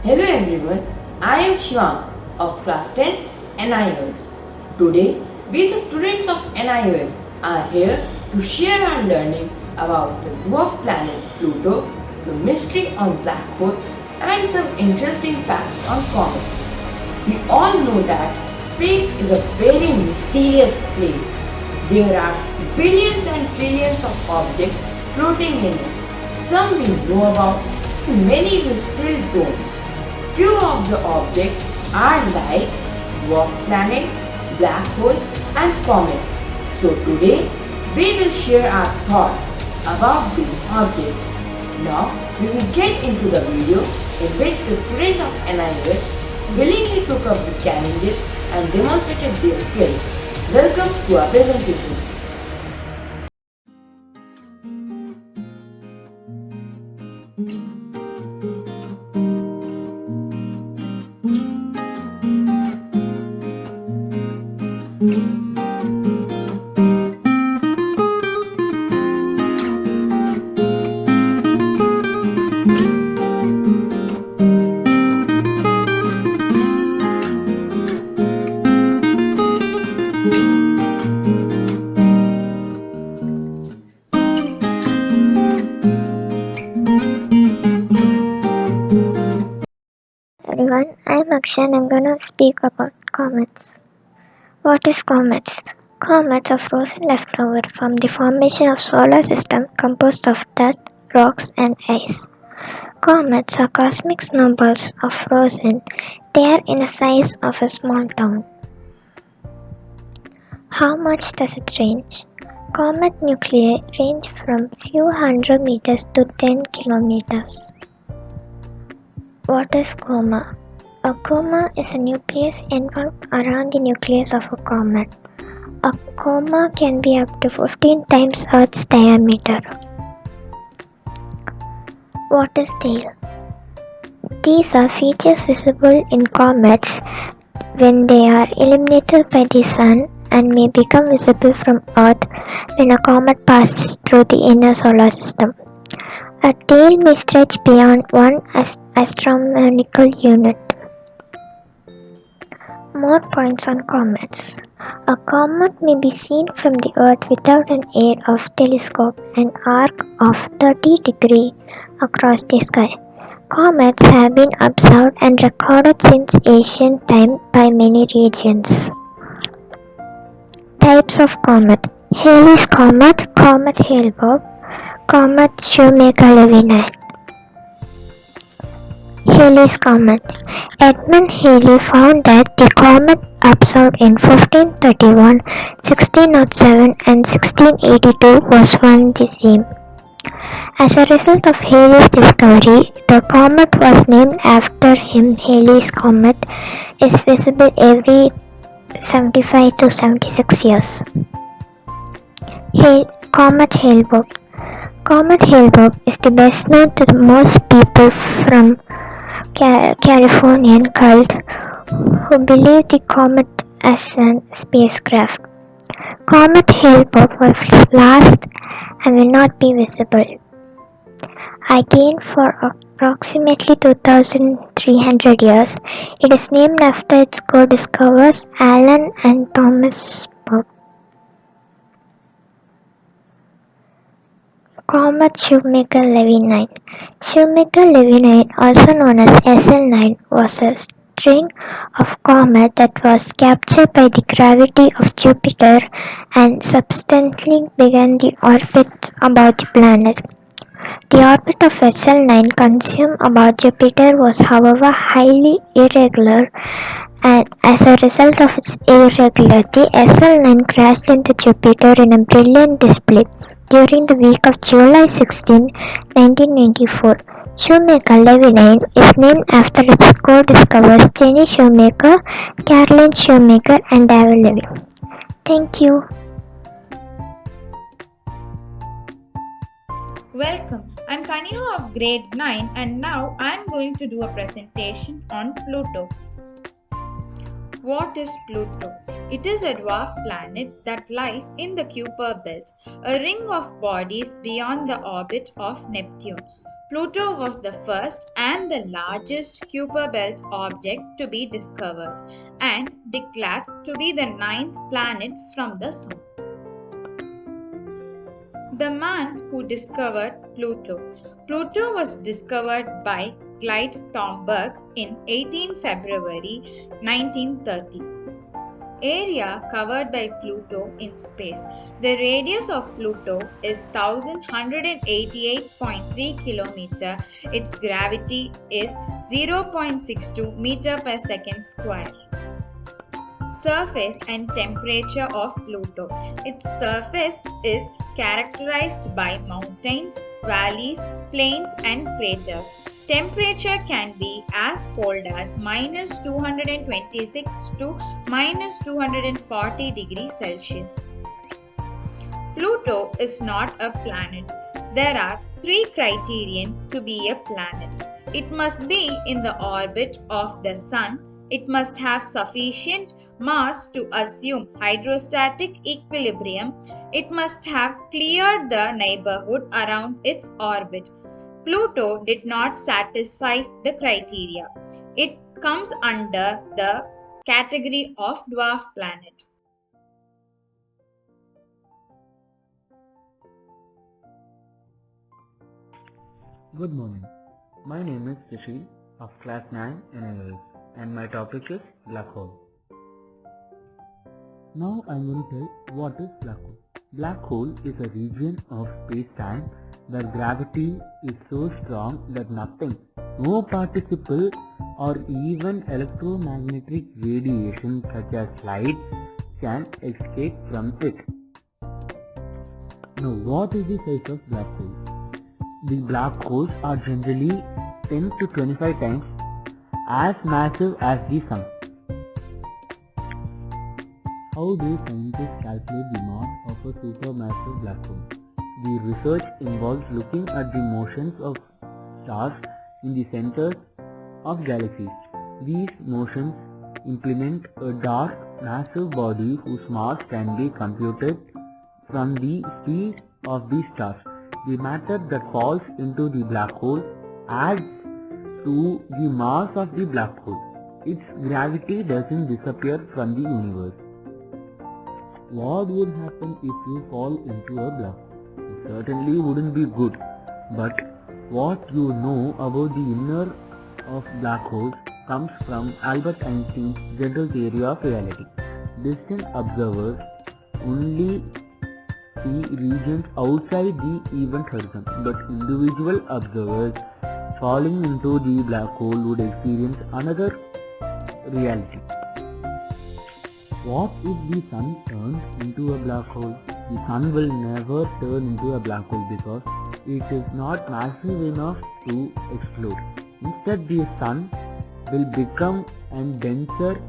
Hello everyone, I am Shivang of class 10 NIOS. Today, we the students of NIOS are here to share our learning about the dwarf planet Pluto, the mystery on black hole and some interesting facts on comets. We all know that space is a very mysterious place. There are billions and trillions of objects floating in it. Some we know about, many we still don't. Few of the objects are like dwarf planets, black hole and comets. So today we will share our thoughts about these objects. Now we will get into the video in which the students of NIOS willingly took up the challenges and demonstrated their skills. Welcome to our presentation. Everyone, I'm Akshay and I'm gonna speak about comets. What is comets? Comets are frozen leftover from the formation of solar system composed of dust, rocks and ice. Comets are cosmic snowballs of frozen. They are in the size of a small town. How much does it range? Comet nuclei range from few hundred meters to 10 kilometers. What is coma? A coma is a nucleus involved around the nucleus of a comet. A coma can be up to 15 times Earth's diameter. What is tail? These are features visible in comets when they are illuminated by the sun and may become visible from Earth when a comet passes through the inner solar system. A tail may stretch beyond one astronomical unit. More points on comets. A comet may be seen from the Earth without an aid of telescope an arc of 30 degrees across the sky. Comets have been observed and recorded since ancient time by many regions. Types of comet. Halley's comet, comet Hale-Bopp, comet Shoemaker-Levy-9. Halley's comet. Edmund Halley found that the comet observed in 1531, 1607 and 1682 was one and the same. As a result of Halley's discovery, the comet was named after him. Halley's comet is visible every 75 to 76 years. Comet Hale-Bopp. Comet Hale-Bopp is the best known to the most people from Californian cult who believe the comet as a spacecraft. Comet Hale-Bopp will last and will not be visible again for approximately 2,300 years. It is named after its co-discoverers Alan and Thomas Bopp. Comet Shoemaker-Levy-9. Shoemaker-Levy-9, also known as SL9, was a string of comets that was captured by the gravity of Jupiter and subsequently began the orbit about the planet. The orbit of SL9 consumed about Jupiter was, however, highly irregular, and as a result of its irregularity, SL9 crashed into Jupiter in a brilliant display during the week of July 16, 1994. Shoemaker-Levy-9 is named after its co-discoverers Jenny Shoemaker, Caroline Shoemaker and David Levy. Thank you. Welcome, I'm Taniya of grade 9 and now I'm going to do a presentation on Pluto. What is Pluto? It is a dwarf planet that lies in the Kuiper belt, a ring of bodies beyond the orbit of Neptune. Pluto was the first and the largest Kuiper belt object to be discovered and declared to be the ninth planet from the Sun. The man who discovered Pluto. Pluto was discovered by Clyde Tombaugh in 18 February 1930. Area covered by Pluto in space. The radius of Pluto is 1188.3 km. Its gravity is 0.62 meter per second square. Surface and temperature of Pluto. Its surface is characterized by mountains, valleys, plains, and craters. Temperature can be as cold as minus 226 to minus 240 degrees Celsius. Pluto is not a planet. There are three criteria to be a planet. It must be in the orbit of the Sun. It must have sufficient mass to assume hydrostatic equilibrium. It must have cleared the neighborhood around its orbit. Pluto did not satisfy the criteria. It comes under the category of dwarf planet. Good morning. My name is Sushil of class 9 NIOS and my topic is black hole. Now I am going to tell what is black hole. Black hole is a region of space-time where gravity is so strong that nothing, no participle or even electromagnetic radiation such as light can escape from it. Now what is the size of black hole? The black holes are generally 10 to 25 times as massive as the Sun. How do scientists calculate the mass of a supermassive black hole? The research involves looking at the motions of stars in the centers of galaxies. These motions implement a dark, massive body whose mass can be computed from the speed of the stars. The matter that falls into the black hole adds to the mass of the black hole. Its gravity doesn't disappear from the universe. What would happen if you fall into a black hole? It certainly wouldn't be good. But what you know about the inner of black holes comes from Albert Einstein's general theory of relativity. Distant observers only see regions outside the event horizon, but individual observers falling into the black hole would experience another reality. What if the Sun turns into a black hole? The Sun will never turn into a black hole because it is not massive enough to explode. Instead, the Sun will become a denser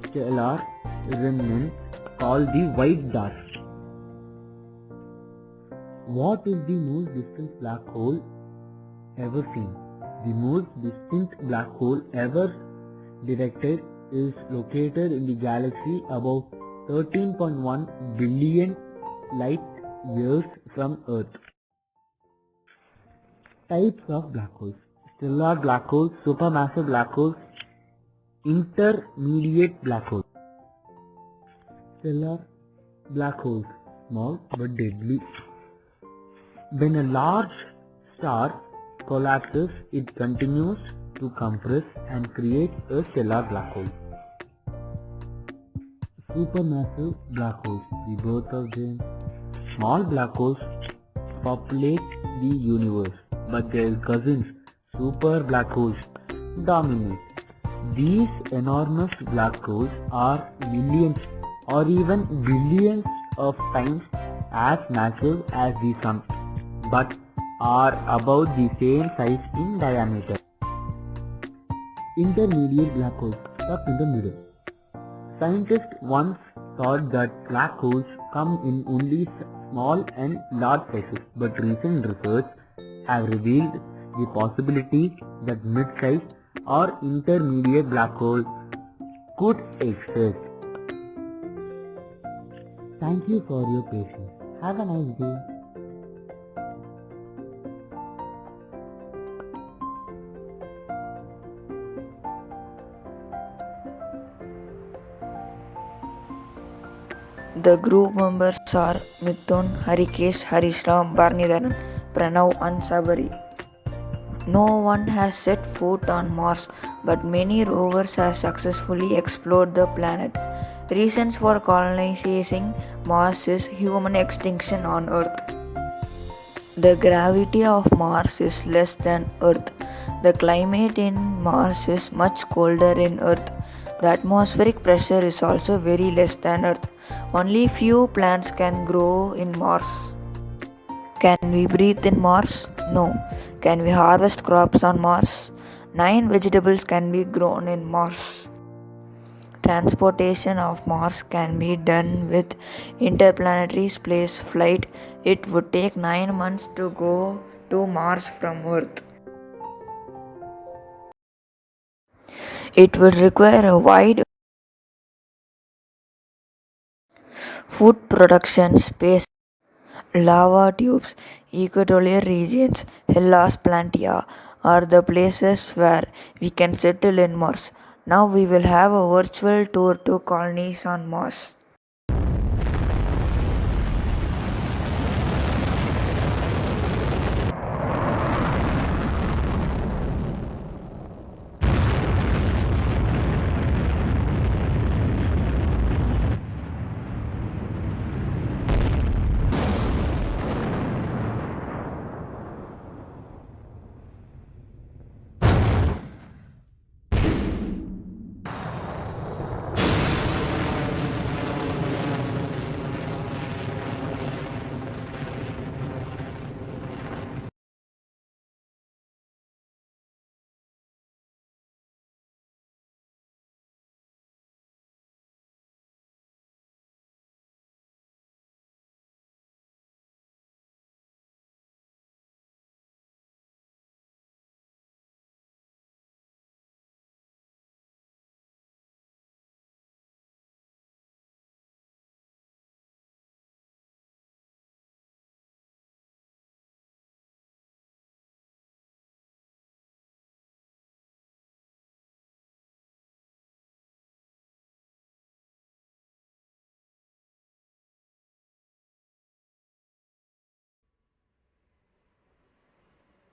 stellar remnant called the white dwarf. What is the most distant black hole ever seen? The most distant black hole ever detected is located in the galaxy about 13.1 billion light years from Earth. Types of black holes: stellar black holes, supermassive black holes, intermediate black holes. Stellar black holes, small but deadly. When a large star collapses, it continues to compress and create a stellar black hole. Supermassive black holes, the birth of giants. Small black holes populate the universe, but their cousins, super black holes, dominate. These enormous black holes are millions or even billions of times as massive as the Sun, but are about the same size in diameter. Intermediate black holes, stuck in the middle. Scientists once thought that black holes come in only small and large sizes, but recent research have revealed the possibility that mid-size or intermediate black holes could exist. Thank you for your patience. Have a nice day. The group members are Mithun, Harikesh, Harishram, Bharanidharan, Pranav and Sabari. No one has set foot on Mars, but many rovers have successfully explored the planet. Reasons for colonizing Mars is human extinction on Earth. The gravity of Mars is less than Earth. The climate in Mars is much colder in Earth. The atmospheric pressure is also very less than Earth. Only few plants can grow in Mars. Can we breathe in Mars? No. Can we harvest crops on Mars? 9 vegetables can be grown in Mars. Transportation of Mars can be done with interplanetary space flight. It would take 9 months to go to Mars from Earth. It would require a wide food production space. Lava tubes, equatorial regions, Hellas Plantia are the places where we can settle in Mars. Now we will have a virtual tour to colonies on Mars.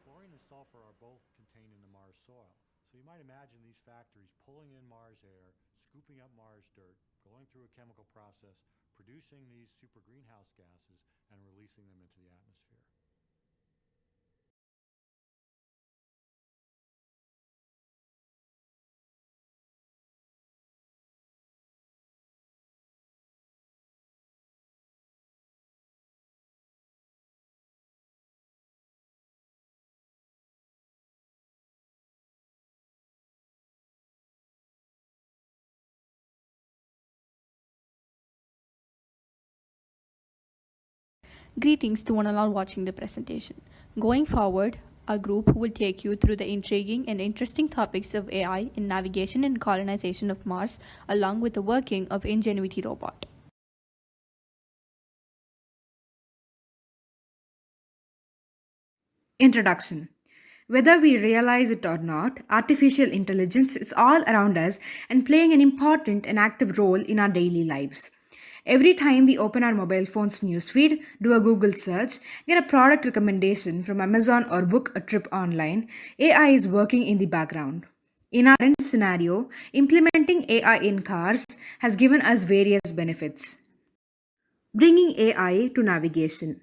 Chlorine and sulfur are both contained in the Mars soil. So you might imagine these factories pulling in Mars air, scooping up Mars dirt, going through a chemical process, producing these super greenhouse gases, and releasing them into the atmosphere. Greetings to one and all watching the presentation. Going forward, our group will take you through the intriguing and interesting topics of AI in navigation and colonization of Mars, along with the working of Ingenuity robot. Introduction. Whether we realize it or not, artificial intelligence is all around us and playing an important and active role in our daily lives. Every time we open our mobile phone's newsfeed, do a Google search, get a product recommendation from Amazon, or book a trip online, AI is working in the background. In our current scenario, implementing AI in cars has given us various benefits. Bringing AI to navigation.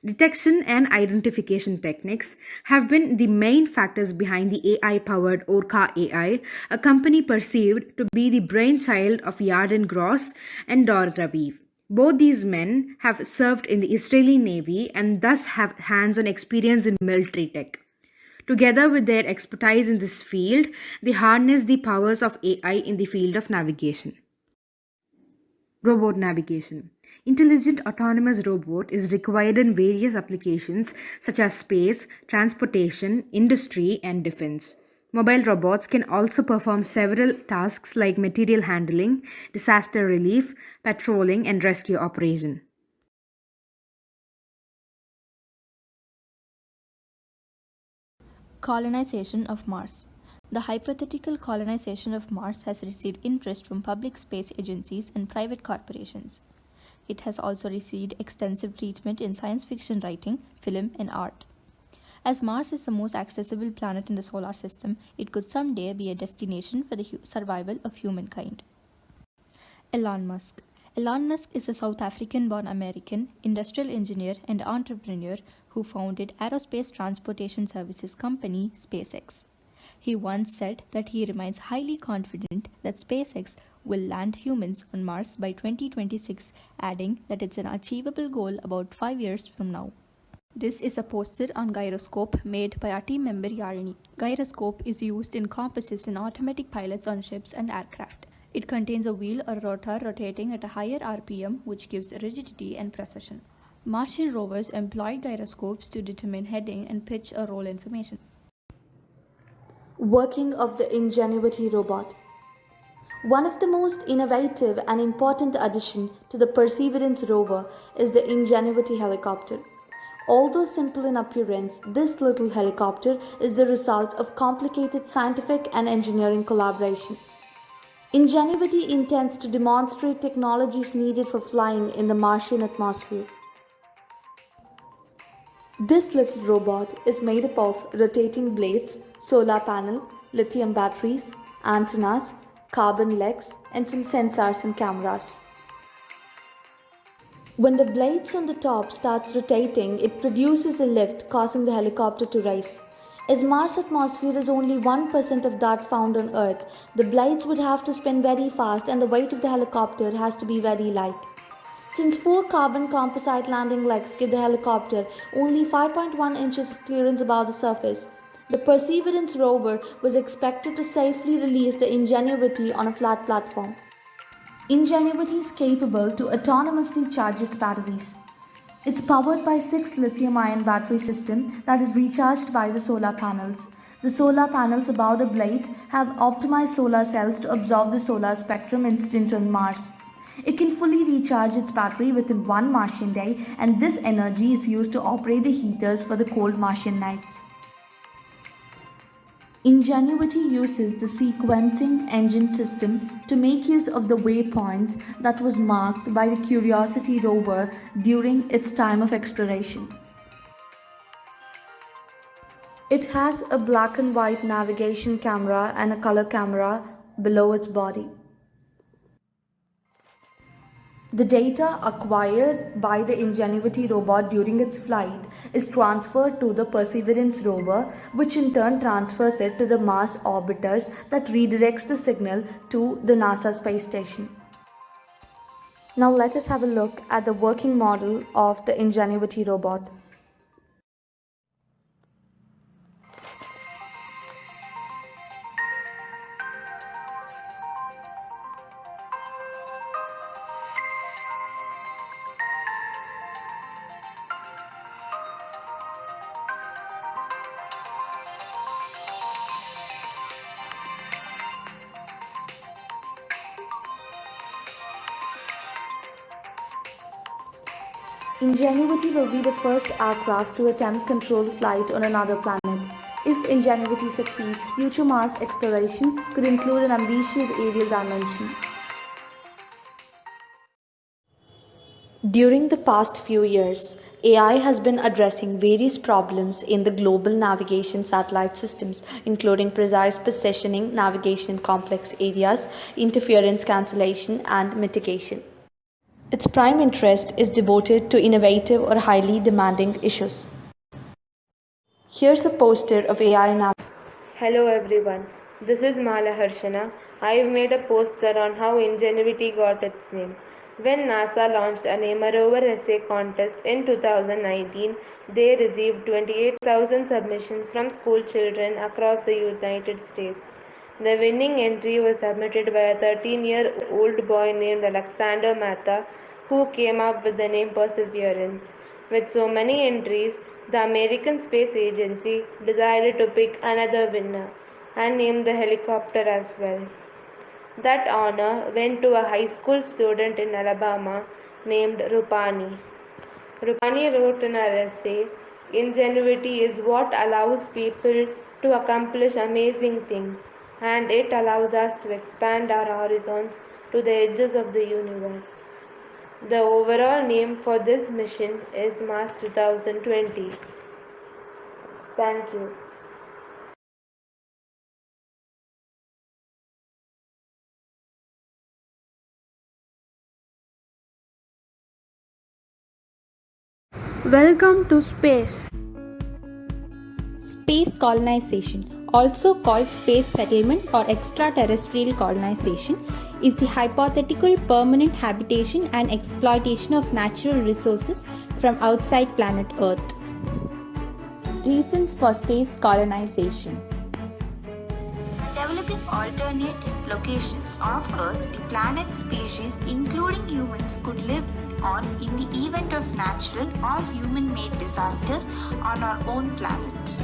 Detection and identification techniques have been the main factors behind the AI powered Orca AI, a company perceived to be the brainchild of Yarden Gross and Dor Raviv. Both these men have served in the Israeli Navy and thus have hands on experience in military tech. Together with their expertise in this field, they harness the powers of AI in the field of navigation. Robot navigation. Intelligent autonomous robot is required in various applications such as space, transportation, industry, and defense. Mobile robots can also perform several tasks like material handling, disaster relief, patrolling, and rescue operation. Colonization of Mars. The hypothetical colonization of Mars has received interest from public space agencies and private corporations. It has also received extensive treatment in science fiction writing, film, and art. As Mars is the most accessible planet in the solar system, it could someday be a destination for the survival of humankind. Elon Musk. Elon Musk is a South African born American industrial engineer and entrepreneur who founded aerospace transportation services company SpaceX. He once said that he remains highly confident that SpaceX will land humans on Mars by 2026, adding that it's an achievable goal about 5 years from now. This is a poster on gyroscope made by our team member Yarini. Gyroscope is used in compasses and automatic pilots on ships and aircraft. It contains a wheel or rotor rotating at a higher RPM, which gives rigidity and precision. Martian rovers employed gyroscopes to determine heading and pitch or roll information. Working of the Ingenuity robot. One of the most innovative and important additions to the Perseverance rover is the Ingenuity helicopter. Although simple in appearance, this little helicopter is the result of complicated scientific and engineering collaboration. Ingenuity intends to demonstrate technologies needed for flying in the Martian atmosphere. This little robot is made up of rotating blades, solar panel, lithium batteries, antennas, carbon legs, and some sensors and cameras. When the blades on the top starts rotating, it produces a lift, causing the helicopter to rise. As Mars' atmosphere is only 1% of that found on Earth, the blades would have to spin very fast and the weight of the helicopter has to be very light. Since 4 carbon composite landing legs give the helicopter only 5.1 inches of clearance above the surface, the Perseverance rover was expected to safely release the Ingenuity on a flat platform. Ingenuity is capable to autonomously charge its batteries. It's powered by 6 lithium-ion battery system that is recharged by the solar panels. The solar panels above the blades have optimized solar cells to absorb the solar spectrum instant on Mars. It can fully recharge its battery within 1 Martian day, and this energy is used to operate the heaters for the cold Martian nights. Ingenuity uses the sequencing engine system to make use of the waypoints that was marked by the Curiosity rover during its time of exploration. It has a black and white navigation camera and a color camera below its body. The data acquired by the Ingenuity robot during its flight is transferred to the Perseverance rover, which in turn transfers it to the Mars orbiters that redirects the signal to the NASA space station. Now let us have a look at the working model of the Ingenuity robot. Ingenuity will be the first aircraft to attempt controlled flight on another planet. If Ingenuity succeeds, future Mars exploration could include an ambitious aerial dimension. During the past few years, AI has been addressing various problems in the global navigation satellite systems, including precise positioning, navigation in complex areas, interference cancellation, and mitigation. Its prime interest is devoted to innovative or highly demanding issues. Here's a poster of AI navigation. Hello everyone, this is Mala Harshana. I've made a poster on how Ingenuity got its name. When NASA launched a Name a Rover essay contest in 2019, they received 28,000 submissions from school children across the United States. The winning entry was submitted by a 13-year-old boy named Alexander Mehta, who came up with the name Perseverance. With so many entries, the American Space Agency decided to pick another winner and name the helicopter as well. That honor went to a high school student in Alabama named Rupani. Rupani wrote in her essay, "Ingenuity is what allows people to accomplish amazing things, and it allows us to expand our horizons to the edges of the universe." The overall name for this mission is Mars 2020. Thank you. Welcome to space. Space colonization, also called space settlement or extraterrestrial colonization, is the hypothetical permanent habitation and exploitation of natural resources from outside planet Earth. Reasons for space colonization. Developing alternate locations of Earth, the planet's species, including humans, could live on in the event of natural or human-made disasters on our own planet.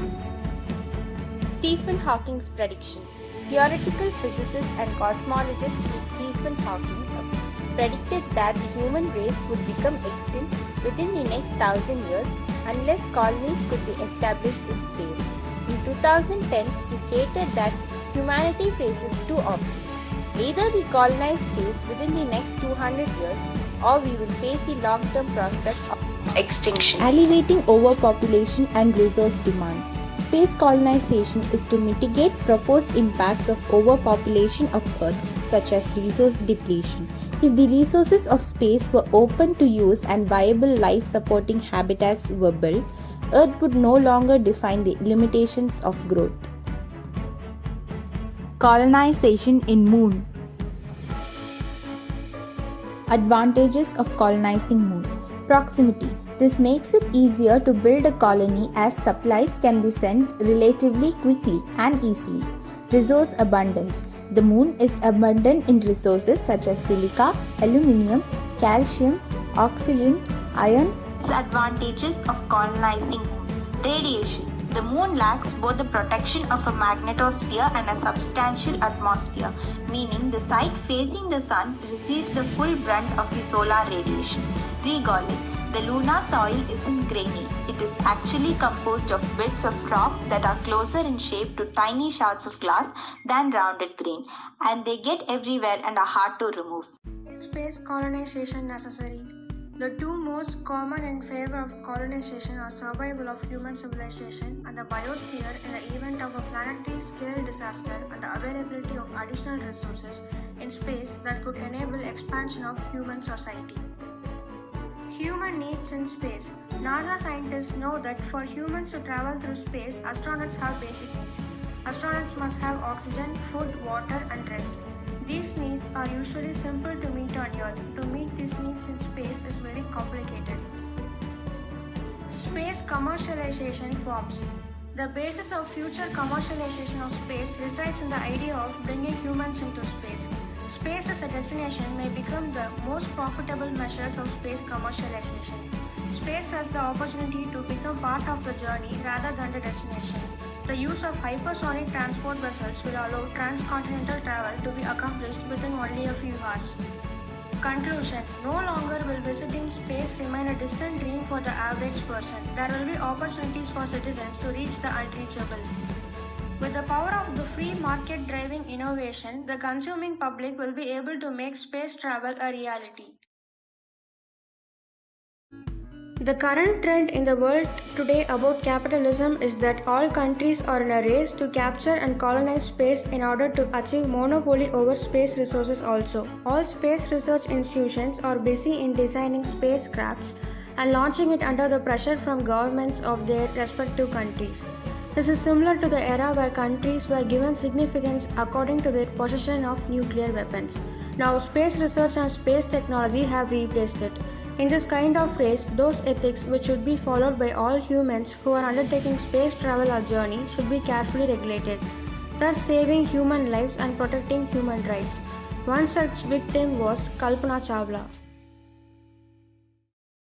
Stephen Hawking's prediction. Theoretical physicist and cosmologist Stephen Hawking predicted that the human race would become extinct within the next 1,000 years unless colonies could be established in space. In 2010, he stated that humanity faces two options. Either we colonize space within the next 200 years or we will face the long-term prospect of extinction. Alleviating overpopulation and resource demand. Space colonization is to mitigate proposed impacts of overpopulation of Earth, such as resource depletion. If the resources of space were open to use and viable life-supporting habitats were built, Earth would no longer define the limitations of growth. Colonization in Moon. Advantages of colonizing Moon. Proximity. This makes it easier to build a colony as supplies can be sent relatively quickly and easily. Resource abundance. The Moon is abundant in resources such as silica, aluminium, calcium, oxygen, iron. Disadvantages of colonizing Moon. Radiation. The Moon lacks both the protection of a magnetosphere and a substantial atmosphere, meaning the site facing the Sun receives the full brunt of the solar radiation. Regolith. The lunar soil isn't grainy. It is actually composed of bits of rock that are closer in shape to tiny shards of glass than rounded grain, and they get everywhere and are hard to remove. Space colonization necessary. The two most common in favor of colonization are survival of human civilization and the biosphere in the event of a planetary scale disaster and the availability of additional resources in space that could enable expansion of human society. Human needs in space. NASA scientists know that for humans to travel through space, astronauts have basic needs. Astronauts must have oxygen, food, water, and rest. These needs are usually simple to meet on Earth. To meet these needs in space is very complicated. Space commercialization forms. The basis of future commercialization of space resides in the idea of bringing humans into space. Space as a destination may become the most profitable measures of space commercialization. Space has the opportunity to become part of the journey rather than the destination. The use of hypersonic transport vessels will allow transcontinental travel to be accomplished within only a few hours. Conclusion. No longer will visiting space remain a distant dream for the average person. There will be opportunities for citizens to reach the unreachable. With the power of the free market driving innovation, the consuming public will be able to make space travel a reality. The current trend in the world today about capitalism is that all countries are in a race to capture and colonize space in order to achieve monopoly over space resources also. All space research institutions are busy in designing spacecrafts and launching it under the pressure from governments of their respective countries. This is similar to the era where countries were given significance according to their possession of nuclear weapons. Now space research and space technology have replaced it. In this kind of race, those ethics which should be followed by all humans who are undertaking space travel or journey should be carefully regulated, thus saving human lives and protecting human rights. One such victim was Kalpana Chawla.